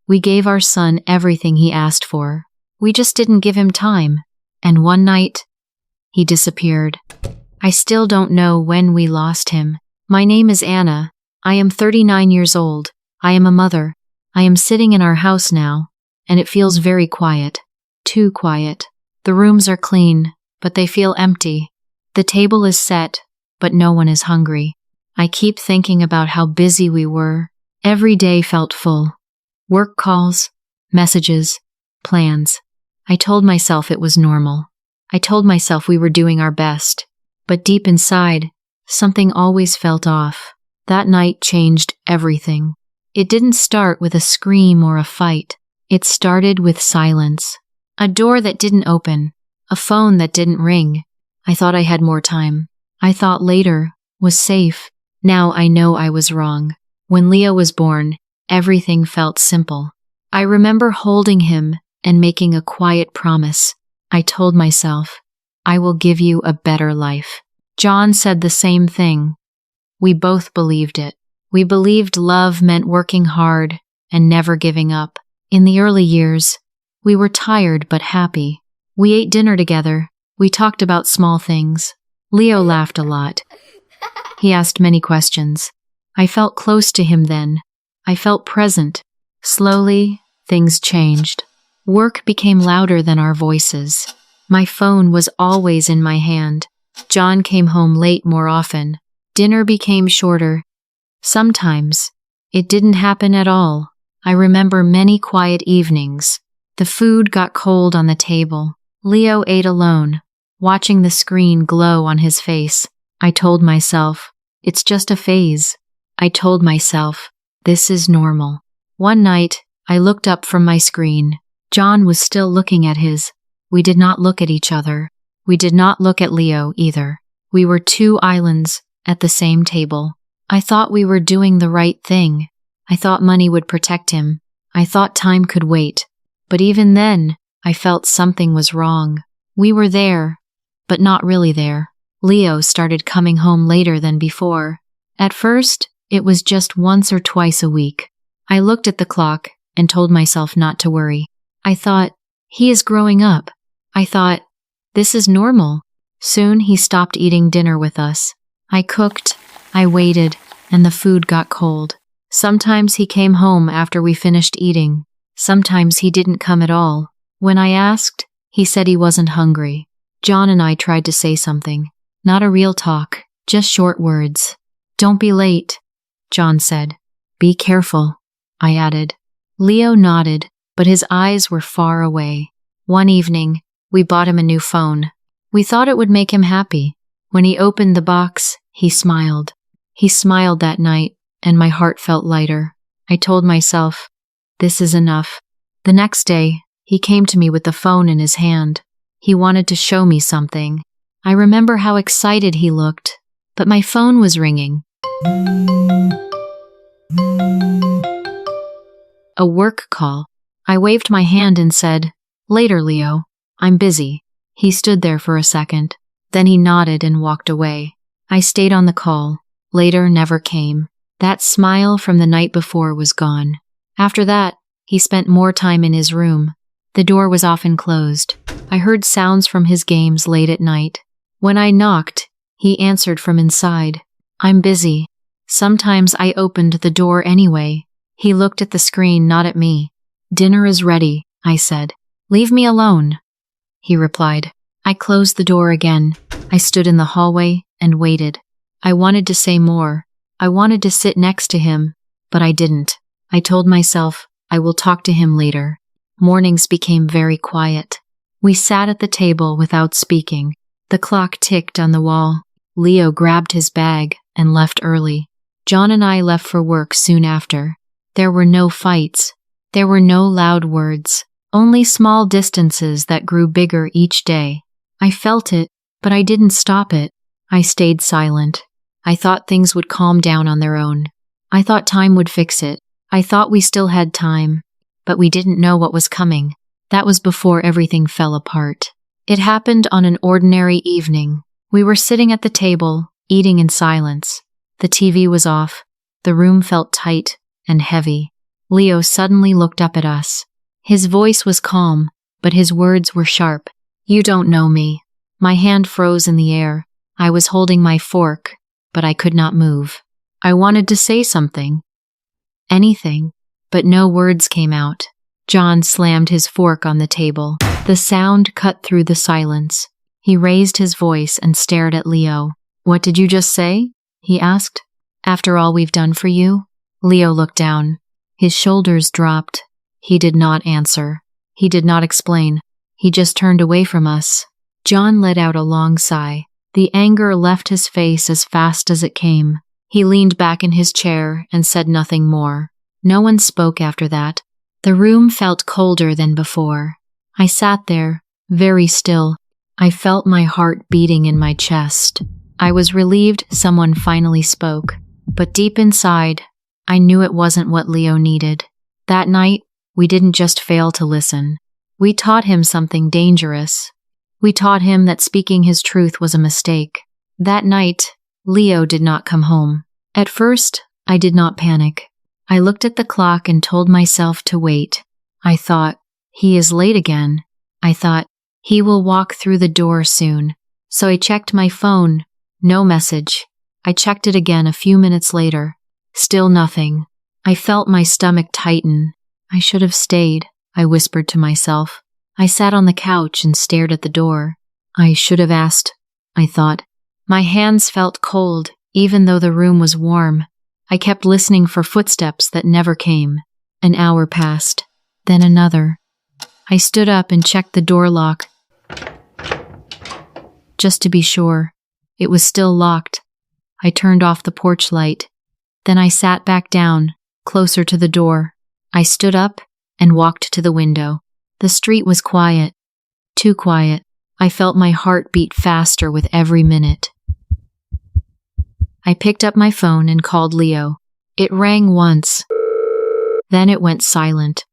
We gave our son everything he asked for. We just didn't give him time. And one night, he disappeared. I still don't know when we lost him. My name is Anna. I am 39 years old. I am a mother. I am sitting in our house now, and it feels very quiet. Too quiet. The rooms are clean, but they feel empty. The table is set, but no one is hungry. I keep thinking about how busy we were. Every day felt full. Work calls, messages, plans. I told myself it was normal. I told myself we were doing our best. But deep inside, something always felt off. That night changed everything. It didn't start with a scream or a fight. It started with silence. A door that didn't open. A phone that didn't ring. I thought I had more time. I thought later was safe. Now I know I was wrong. When Leo was born, everything felt simple. I remember holding him and making a quiet promise. I told myself, I will give you a better life. John said the same thing. We both believed it. We believed love meant working hard and never giving up. In the early years, we were tired but happy. We ate dinner together. We talked about small things. Leo laughed a lot. He asked many questions. I felt close to him then. I felt present. Slowly, things changed. Work became louder than our voices. My phone was always in my hand. John came home late more often. Dinner became shorter. Sometimes, it didn't happen at all. I remember many quiet evenings. The food got cold on the table. Leo ate alone, watching the screen glow on his face. I told myself, it's just a phase. I told myself, this is normal. One night, I looked up from my screen. John was still looking at his. We did not look at each other. We did not look at Leo either. We were two islands at the same table. I thought we were doing the right thing. I thought money would protect him. I thought time could wait. But even then, I felt something was wrong. We were there, but not really there. Leo started coming home later than before. At first, it was just once or twice a week. I looked at the clock and told myself not to worry. I thought, he is growing up. I thought, this is normal. Soon he stopped eating dinner with us. I cooked, I waited, and the food got cold. Sometimes he came home after we finished eating. Sometimes he didn't come at all. When I asked, he said he wasn't hungry. John and I tried to say something. Not a real talk, just short words. Don't be late, John said. Be careful, I added. Leo nodded, but his eyes were far away. One evening, we bought him a new phone. We thought it would make him happy. When he opened the box, he smiled. He smiled that night, and my heart felt lighter. I told myself, this is enough. The next day, he came to me with the phone in his hand. He wanted to show me something. I remember how excited he looked, but my phone was ringing. A work call. I waved my hand and said, later, Leo. I'm busy. He stood there for a second. Then he nodded and walked away. I stayed on the call. Later never came. That smile from the night before was gone. After that, he spent more time in his room. The door was often closed. I heard sounds from his games late at night. When I knocked, he answered from inside. I'm busy. Sometimes I opened the door anyway. He looked at the screen, not at me. Dinner is ready, I said. Leave me alone, he replied. I closed the door again. I stood in the hallway and waited. I wanted to say more. I wanted to sit next to him, but I didn't. I told myself, I will talk to him later. Mornings became very quiet. We sat at the table without speaking. The clock ticked on the wall. Leo grabbed his bag and left early. John and I left for work soon after. There were no fights. There were no loud words. Only small distances that grew bigger each day. I felt it, but I didn't stop it. I stayed silent. I thought things would calm down on their own. I thought time would fix it. I thought we still had time, but we didn't know what was coming. That was before everything fell apart. It happened on an ordinary evening. We were sitting at the table, eating in silence. The TV was off. The room felt tight and heavy. Leo suddenly looked up at us. His voice was calm, but his words were sharp. "You don't know me." My hand froze in the air. I was holding my fork, but I could not move. I wanted to say something. Anything, but no words came out. John slammed his fork on the table. The sound cut through the silence. He raised his voice and stared at Leo. "What did you just say?" he asked. "After all we've done for you?" Leo looked down. His shoulders dropped. He did not answer. He did not explain. He just turned away from us. John let out a long sigh. The anger left his face as fast as it came. He leaned back in his chair and said nothing more. No one spoke after that. The room felt colder than before. I sat there, very still. I felt my heart beating in my chest. I was relieved someone finally spoke, but deep inside, I knew it wasn't what Leo needed. That night, we didn't just fail to listen. We taught him something dangerous. We taught him that speaking his truth was a mistake. That night, Leo did not come home. At first, I did not panic. I looked at the clock and told myself to wait. I thought, he is late again. I thought, he will walk through the door soon. So I checked my phone. No message. I checked it again a few minutes later. Still nothing. I felt my stomach tighten. I should have stayed, I whispered to myself. I sat on the couch and stared at the door. I should have asked, I thought. My hands felt cold, even though the room was warm. I kept listening for footsteps that never came. An hour passed, then another. I stood up and checked the door lock. Just to be sure, it was still locked. I turned off the porch light. Then I sat back down, closer to the door. I stood up and walked to the window. The street was quiet. Too quiet. I felt my heart beat faster with every minute. I picked up my phone and called Leo. It rang once. Then it went silent.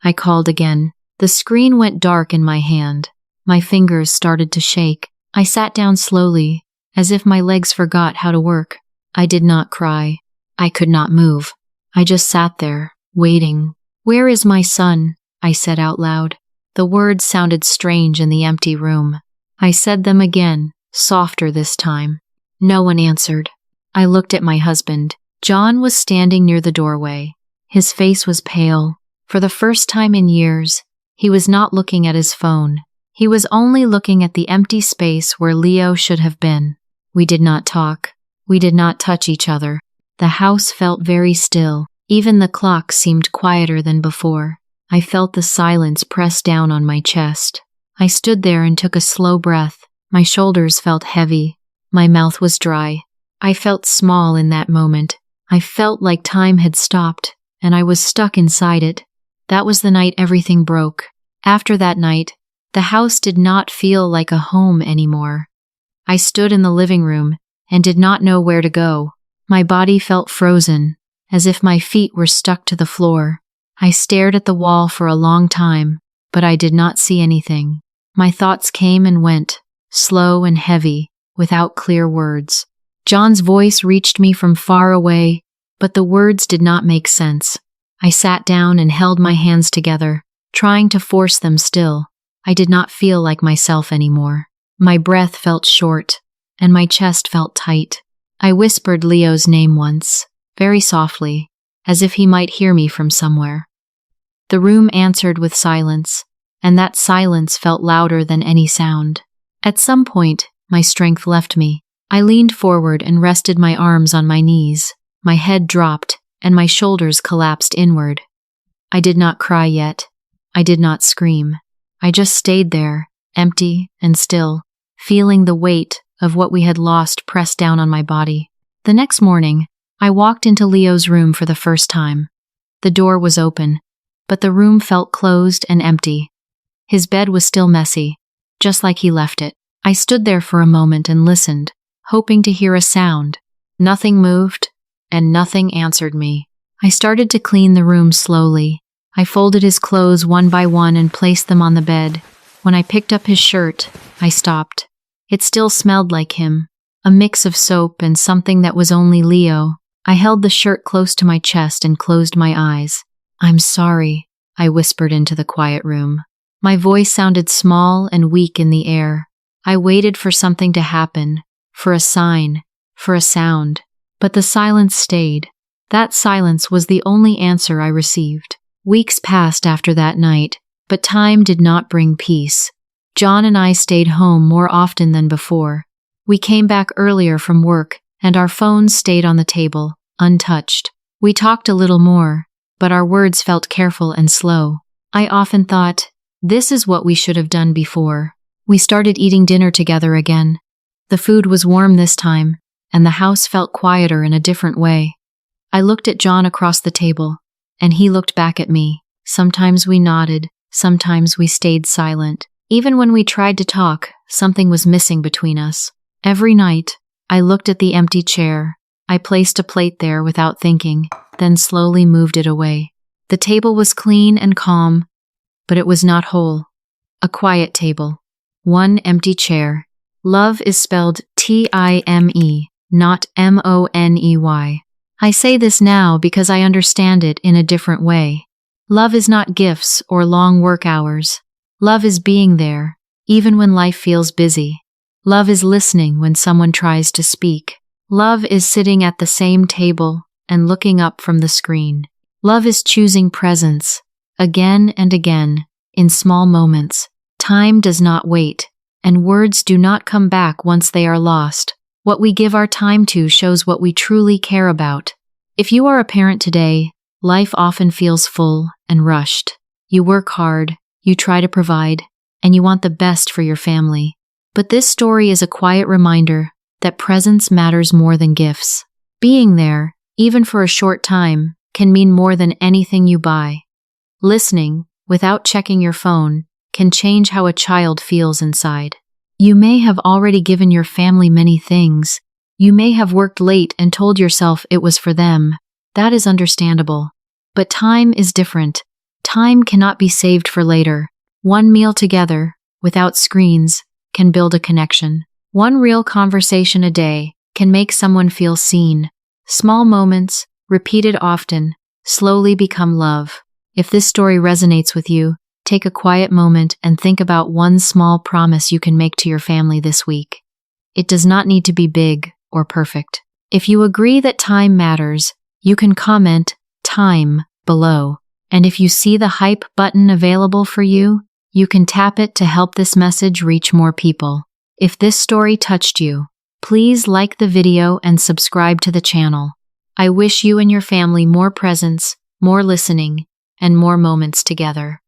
I called again. The screen went dark in my hand. My fingers started to shake. I sat down slowly, as if my legs forgot how to work. I did not cry. I could not move. I just sat there, waiting. "Where is my son?" I said out loud. The words sounded strange in the empty room. I said them again, softer this time. No one answered. I looked at my husband. John was standing near the doorway. His face was pale. For the first time in years, he was not looking at his phone. He was only looking at the empty space where Leo should have been. We did not talk. We did not touch each other. The house felt very still. Even the clock seemed quieter than before. I felt the silence press down on my chest. I stood there and took a slow breath. My shoulders felt heavy. My mouth was dry. I felt small in that moment. I felt like time had stopped, and I was stuck inside it. That was the night everything broke. After that night, the house did not feel like a home anymore. I stood in the living room and did not know where to go. My body felt frozen, as if my feet were stuck to the floor. I stared at the wall for a long time, but I did not see anything. My thoughts came and went, slow and heavy, without clear words. John's voice reached me from far away, but the words did not make sense. I sat down and held my hands together, trying to force them still. I did not feel like myself anymore. My breath felt short, and my chest felt tight. I whispered Leo's name once, very softly, as if he might hear me from somewhere. The room answered with silence, and that silence felt louder than any sound. At some point, my strength left me. I leaned forward and rested my arms on my knees. My head dropped, and my shoulders collapsed inward. I did not cry yet. I did not scream. I just stayed there, empty and still, feeling the weight of what we had lost pressed down on my body. The next morning, I walked into Leo's room for the first time. The door was open, but the room felt closed and empty. His bed was still messy, just like he left it. I stood there for a moment and listened, hoping to hear a sound. Nothing moved, and nothing answered me. I started to clean the room slowly. I folded his clothes one by one and placed them on the bed. When I picked up his shirt, I stopped. It still smelled like him, a mix of soap and something that was only Leo. I held the shirt close to my chest and closed my eyes. "I'm sorry," I whispered into the quiet room. My voice sounded small and weak in the air. I waited for something to happen, for a sign, for a sound. But the silence stayed. That silence was the only answer I received. Weeks passed after that night, but time did not bring peace. John and I stayed home more often than before. We came back earlier from work, and our phones stayed on the table, untouched. We talked a little more, but our words felt careful and slow. I often thought, this is what we should have done before. We started eating dinner together again. The food was warm this time, and the house felt quieter in a different way. I looked at John across the table, and he looked back at me. Sometimes we nodded, sometimes we stayed silent. Even when we tried to talk, something was missing between us. Every night, I looked at the empty chair. I placed a plate there without thinking, then slowly moved it away. The table was clean and calm, but it was not whole. A quiet table. One empty chair. Love is spelled T-I-M-E, not M-O-N-E-Y. I say this now because I understand it in a different way. Love is not gifts or long work hours. Love is being there, even when life feels busy. Love is listening when someone tries to speak. Love is sitting at the same table and looking up from the screen. Love is choosing presence, again and again, in small moments. Time does not wait, and words do not come back once they are lost. What we give our time to shows what we truly care about. If you are a parent today, life often feels full and rushed. You work hard, you try to provide, and you want the best for your family. But this story is a quiet reminder that presence matters more than gifts. Being there, even for a short time, can mean more than anything you buy. Listening, without checking your phone, can change how a child feels inside. You may have already given your family many things. You may have worked late and told yourself it was for them. That is understandable. But time is different. Time cannot be saved for later. One meal together, without screens, can build a connection. One real conversation a day can make someone feel seen. Small moments, repeated often, slowly become love. If this story resonates with you, take a quiet moment and think about one small promise you can make to your family this week. It does not need to be big or perfect. If you agree that time matters, you can comment "time" below. And if you see the hype button available for you, you can tap it to help this message reach more people. If this story touched you, please like the video and subscribe to the channel. I wish you and your family more presence, more listening, and more moments together.